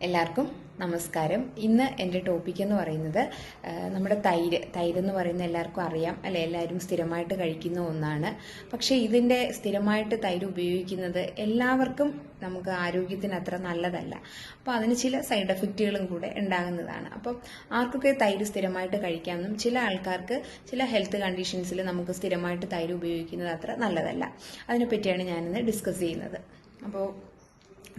എല്ലാവർക്കും നമസ്കാരം. ഇന്ന് എൻ്റെ ടോപ്പിക് എന്ന് പറയുന്നത് നമ്മുടെ തൈര് എന്ന് പറയുന്നത് എല്ലാവർക്കും അറിയാം അല്ലെ, എല്ലാവരും സ്ഥിരമായിട്ട് കഴിക്കുന്ന ഒന്നാണ്. പക്ഷേ ഇതിൻ്റെ സ്ഥിരമായിട്ട് തൈര് ഉപയോഗിക്കുന്നത് എല്ലാവർക്കും നമുക്ക് ആരോഗ്യത്തിന് അത്ര നല്ലതല്ല. അപ്പോൾ അതിന് ചില സൈഡ് എഫക്റ്റുകളും കൂടെ ഉണ്ടാകുന്നതാണ്. അപ്പം ആർക്കൊക്കെ തൈര് സ്ഥിരമായിട്ട് കഴിക്കാമെന്നും ചില ആൾക്കാർക്ക് ചില ഹെൽത്ത് കണ്ടീഷൻസിൽ നമുക്ക് സ്ഥിരമായിട്ട് തൈര് ഉപയോഗിക്കുന്നത് അത്ര നല്ലതല്ല. അതിനെപ്പറ്റിയാണ് ഞാനിന്ന് ഡിസ്കസ് ചെയ്യുന്നത്. അപ്പോൾ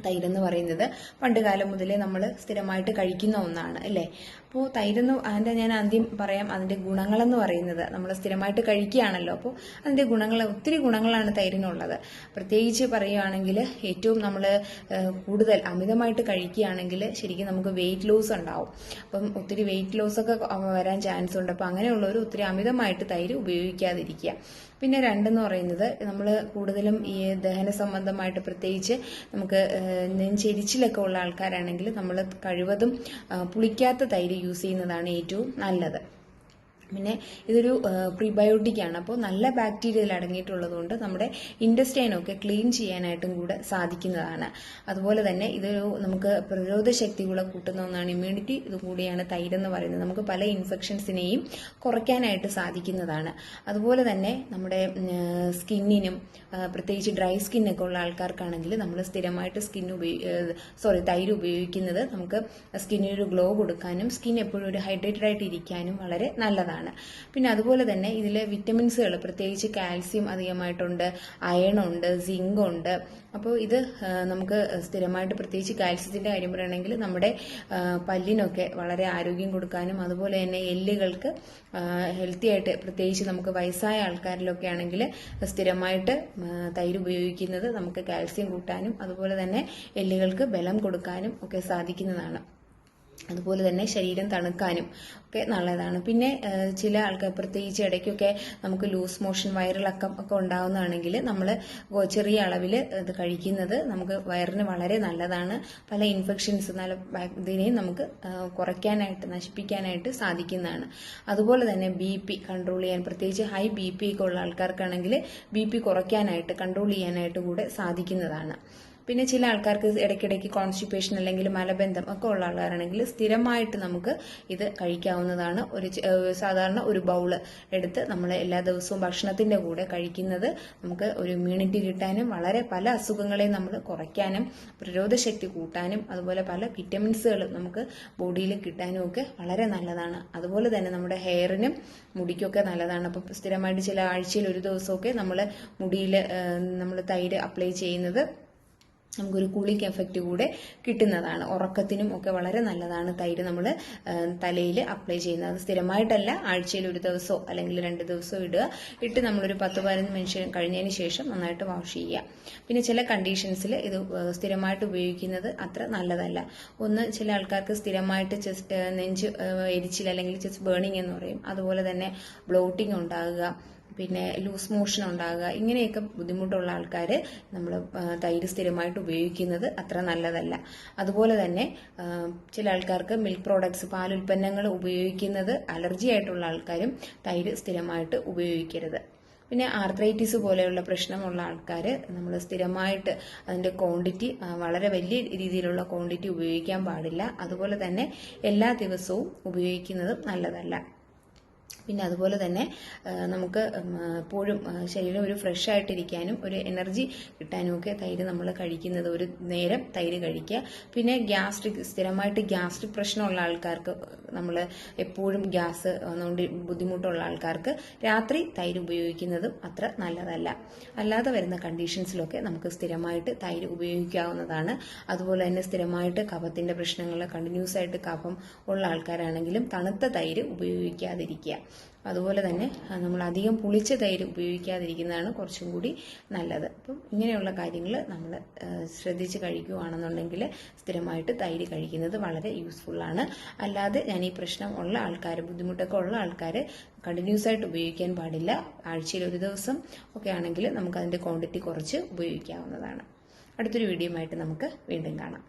തൈരെന്ന് പറയുന്നത് പണ്ട് കാലം മുതലേ നമ്മൾ സ്ഥിരമായിട്ട് കഴിക്കുന്ന ഒന്നാണ് അല്ലേ. അപ്പോൾ തൈരെന്ന് അതിൻ്റെ ഞാൻ ആദ്യം പറയാം, അതിൻ്റെ ഗുണങ്ങളെന്ന് പറയുന്നത് നമ്മൾ സ്ഥിരമായിട്ട് കഴിക്കുകയാണല്ലോ. അപ്പോൾ അതിൻ്റെ ഒത്തിരി ഗുണങ്ങളാണ് തൈരിനുള്ളത്. പ്രത്യേകിച്ച് പറയുകയാണെങ്കിൽ ഏറ്റവും നമ്മൾ കൂടുതൽ അമിതമായിട്ട് കഴിക്കുകയാണെങ്കിൽ ശരിക്കും നമുക്ക് വെയിറ്റ് ലോസ് ഉണ്ടാവും. അപ്പം ഒത്തിരി വെയിറ്റ് ലോസ് ഒക്കെ വരാൻ ചാൻസ് ഉണ്ട്. അപ്പം അങ്ങനെയുള്ളവർ ഒത്തിരി അമിതമായിട്ട് തൈര് ഉപയോഗിക്കാതിരിക്കുക. പിന്നെ രണ്ടെന്ന് പറയുന്നത് നമ്മൾ കൂടുതലും ഈ ദഹന സംബന്ധമായിട്ട് പ്രത്യേകിച്ച് നമുക്ക് നെഞ്ചെരിച്ചിലൊക്കെ ഉള്ള ആൾക്കാരാണെങ്കിൽ നമ്മൾ കഴിവതും പുളിക്കാത്ത തൈര് യൂസ് ചെയ്യുന്നതാണ് ഏറ്റവും നല്ലത്. പിന്നെ ഇതൊരു പ്രീബയോട്ടിക് ആണ്. അപ്പോൾ നല്ല ബാക്ടീരിയയിൽ അടങ്ങിയിട്ടുള്ളത് കൊണ്ട് നമ്മുടെ ഇൻറ്റസ്റ്റൈനൊക്കെ ക്ലീൻ ചെയ്യാനായിട്ടും കൂടെ സാധിക്കുന്നതാണ്. അതുപോലെ തന്നെ ഇതൊരു നമുക്ക് പ്രതിരോധ ശക്തി കൂടെ കൂട്ടുന്ന ഒന്നാണ്, ഇമ്മ്യൂണിറ്റി ഇത് കൂടിയാണ് തൈരെന്ന് പറയുന്നത്. നമുക്ക് പല ഇൻഫെക്ഷൻസിനെയും കുറയ്ക്കാനായിട്ട് സാധിക്കുന്നതാണ്. അതുപോലെ തന്നെ നമ്മുടെ സ്കിന്നിനും പ്രത്യേകിച്ച് ഡ്രൈ സ്കിന്നൊക്കെ ഉള്ള ആൾക്കാർക്കാണെങ്കിൽ നമ്മൾ സ്ഥിരമായിട്ട് തൈര് ഉപയോഗിക്കുന്നത് നമുക്ക് സ്കിന്നിനൊരു ഗ്ലോ കൊടുക്കാനും സ്കിൻ എപ്പോഴും ഒരു ഹൈഡ്രേറ്റഡ് ആയിട്ട് ഇരിക്കാനും വളരെ നല്ലതാണ്. പിന്നെ അതുപോലെ തന്നെ ഇതിൽ വിറ്റമിൻസുകൾ പ്രത്യേകിച്ച് കാൽസ്യം അധികമായിട്ടുണ്ട്, അയൺ ഉണ്ട്, സിങ്ക് ഉണ്ട്. അപ്പോൾ ഇത് നമുക്ക് സ്ഥിരമായിട്ട് പ്രത്യേകിച്ച് കാൽസ്യത്തിന്റെ കാര്യം പറയുകയാണെങ്കിൽ നമ്മുടെ പല്ലിനൊക്കെ വളരെ ആരോഗ്യം കൊടുക്കാനും അതുപോലെ തന്നെ എല്ലുകൾക്ക് ഹെൽത്തി ആയിട്ട് പ്രത്യേകിച്ച് നമുക്ക് വയസ്സായ ആൾക്കാരിലൊക്കെ ആണെങ്കിൽ സ്ഥിരമായിട്ട് തൈര് ഉപയോഗിക്കുന്നത് നമുക്ക് കാൽസ്യം കൂട്ടാനും അതുപോലെ തന്നെ എല്ലുകൾക്ക് ബലം കൊടുക്കാനും ഒക്കെ സാധിക്കുന്നതാണ്. അതുപോലെ തന്നെ ശരീരം തണുക്കാനും ഒക്കെ നല്ലതാണ്. പിന്നെ ചില ആൾക്കാർ പ്രത്യേകിച്ച് ഇടയ്ക്കൊക്കെ നമുക്ക് ലൂസ് മോഷൻ വയറിളക്കം ഒക്കെ ഉണ്ടാകുന്നതാണെങ്കിൽ നമ്മൾ ചെറിയ അളവിൽ ഇത് കഴിക്കുന്നത് നമുക്ക് വയറിന് വളരെ നല്ലതാണ്. പല ഇൻഫെക്ഷൻസ് ഇതിനെയും നമുക്ക് കുറയ്ക്കാനായിട്ട് നശിപ്പിക്കാനായിട്ട് സാധിക്കുന്നതാണ്. അതുപോലെ തന്നെ BP കൺട്രോൾ ചെയ്യാൻ പ്രത്യേകിച്ച് ഹൈ BP ഒക്കെ ഉള്ള ആൾക്കാർക്കാണെങ്കിൽ BP കുറയ്ക്കാനായിട്ട് കൺട്രോൾ ചെയ്യാനായിട്ട് കൂടെ സാധിക്കുന്നതാണ്. പിന്നെ ചില ആൾക്കാർക്ക് ഇടയ്ക്കിടയ്ക്ക് കോൺസ്റ്റിപ്പേഷൻ അല്ലെങ്കിൽ മലബന്ധം ഒക്കെ ഉള്ള ആൾക്കാരാണെങ്കിൽ സ്ഥിരമായിട്ട് നമുക്ക് ഇത് കഴിക്കാവുന്നതാണ്. സാധാരണ ഒരു ബൗള് എടുത്ത് നമ്മൾ എല്ലാ ദിവസവും ഭക്ഷണത്തിന്റെ കൂടെ കഴിക്കുന്നത് നമുക്ക് ഒരു ഇമ്മ്യൂണിറ്റി കിട്ടാനും വളരെ പല അസുഖങ്ങളെയും നമ്മൾ കുറയ്ക്കാനും പ്രതിരോധ ശക്തി കൂട്ടാനും അതുപോലെ പല വിറ്റമിൻസുകൾ നമുക്ക് ബോഡിയിൽ കിട്ടാനും ഒക്കെ വളരെ നല്ലതാണ്. അതുപോലെ തന്നെ നമ്മുടെ ഹെയറിനും മുടിക്കൊക്കെ നല്ലതാണ്. അപ്പം സ്ഥിരമായിട്ട് ചില ആഴ്ചയിൽ ഒരു ദിവസമൊക്കെ നമ്മൾ മുടിയിൽ നമ്മൾ തൈര് അപ്ലൈ ചെയ്യുന്നത് നമുക്കൊരു കൂളിംഗ് എഫക്റ്റ് കൂടെ കിട്ടുന്നതാണ്. ഉറക്കത്തിനും ഒക്കെ വളരെ നല്ലതാണ് തൈര് നമ്മൾ തലയിൽ അപ്ലൈ ചെയ്യുന്നത്. അത് സ്ഥിരമായിട്ടല്ല, ആഴ്ചയിൽ ഒരു ദിവസമോ അല്ലെങ്കിൽ 2 ദിവസമോ ഇട്ട് നമ്മളൊരു 10-15 മിനിറ്റ് കഴിഞ്ഞതിന് ശേഷം നന്നായിട്ട് വാഷ് ചെയ്യുക. പിന്നെ ചില കണ്ടീഷൻസിൽ ഇത് സ്ഥിരമായിട്ട് ഉപയോഗിക്കുന്നത് അത്ര നല്ലതല്ല. ഒന്ന്, ചില ആൾക്കാർക്ക് സ്ഥിരമായിട്ട് നെഞ്ച് എരിച്ചിൽ അല്ലെങ്കിൽ ചെസ്റ്റ് ബേണിംഗ് എന്ന് പറയും, അതുപോലെ തന്നെ ബ്ലോട്ടിംഗ് ഉണ്ടാകുക, പിന്നെ ലൂസ് മോഷൻ ഉണ്ടാകുക, ഇങ്ങനെയൊക്കെ ബുദ്ധിമുട്ടുള്ള ആൾക്കാർ നമ്മൾ തൈര് സ്ഥിരമായിട്ട് ഉപയോഗിക്കുന്നത് അത്ര നല്ലതല്ല. അതുപോലെ തന്നെ ചില ആൾക്കാർക്ക് മിൽക്ക് പ്രോഡക്ട്സ് പാലുൽപ്പന്നങ്ങൾ ഉപയോഗിക്കുന്നത് അലർജി ആയിട്ടുള്ള ആൾക്കാരും തൈര് സ്ഥിരമായിട്ട് ഉപയോഗിക്കരുത്. പിന്നെ ആർത്രൈറ്റിസ് പോലെയുള്ള പ്രശ്നമുള്ള ആൾക്കാർ നമ്മൾ സ്ഥിരമായിട്ട് അതിൻ്റെ ക്വാണ്ടിറ്റി വളരെ വലിയ രീതിയിലുള്ള ക്വാണ്ടിറ്റി ഉപയോഗിക്കാൻ പാടില്ല. അതുപോലെ തന്നെ എല്ലാ ദിവസവും ഉപയോഗിക്കുന്നതും നല്ലതല്ല. പിന്നെ അതുപോലെ തന്നെ നമുക്ക് എപ്പോഴും ശരീരം ഒരു ഫ്രഷ് ആയിട്ടിരിക്കാനും ഒരു എനർജി കിട്ടാനും ഒക്കെ തൈര് നമ്മൾ കഴിക്കുന്നത് ഒരു നേരം തൈര് കഴിക്കുക. പിന്നെ സ്ഥിരമായിട്ട് ഗ്യാസ്ട്രിക് പ്രശ്നമുള്ള ആൾക്കാർക്ക് നമ്മൾ എപ്പോഴും ഗ്യാസ് വന്നുകൊണ്ട് ബുദ്ധിമുട്ടുള്ള ആൾക്കാർക്ക് രാത്രി തൈര് ഉപയോഗിക്കുന്നതും അത്ര നല്ലതല്ല. അല്ലാതെ വരുന്ന കണ്ടീഷൻസിലൊക്കെ നമുക്ക് സ്ഥിരമായിട്ട് തൈര് ഉപയോഗിക്കാവുന്നതാണ്. അതുപോലെ തന്നെ സ്ഥിരമായിട്ട് കഫത്തിന്റെ പ്രശ്നങ്ങൾ കണ്ടിന്യൂസ് ആയിട്ട് കഫം ഉള്ള ആൾക്കാരാണെങ്കിലും തണുത്ത തൈര് ഉപയോഗിക്കാതിരിക്കുക. അതുപോലെ തന്നെ നമ്മൾ അധികം പുളിച്ച തൈര് ഉപയോഗിക്കാതിരിക്കുന്നതാണ് കുറച്ചും കൂടി നല്ലത്. അപ്പം ഇങ്ങനെയുള്ള കാര്യങ്ങൾ നമ്മൾ ശ്രദ്ധിച്ച് കഴിക്കുകയാണെന്നുണ്ടെങ്കിൽ സ്ഥിരമായിട്ട് തൈര് കഴിക്കുന്നത് വളരെ യൂസ്ഫുള്ളാണ്. അല്ലാതെ ഞാൻ ഈ പ്രശ്നം ഉള്ള ആൾക്കാർ, ബുദ്ധിമുട്ടൊക്കെ ഉള്ള ആൾക്കാർ കണ്ടിന്യൂസ് ആയിട്ട് ഉപയോഗിക്കാൻ പാടില്ല. ആഴ്ചയിൽ ഒരു ദിവസം ഒക്കെ ആണെങ്കിൽ നമുക്ക് അതിൻ്റെ ക്വാണ്ടിറ്റി കുറച്ച് ഉപയോഗിക്കാവുന്നതാണ്. അടുത്തൊരു വീഡിയോയുമായിട്ട് നമുക്ക് വീണ്ടും കാണാം.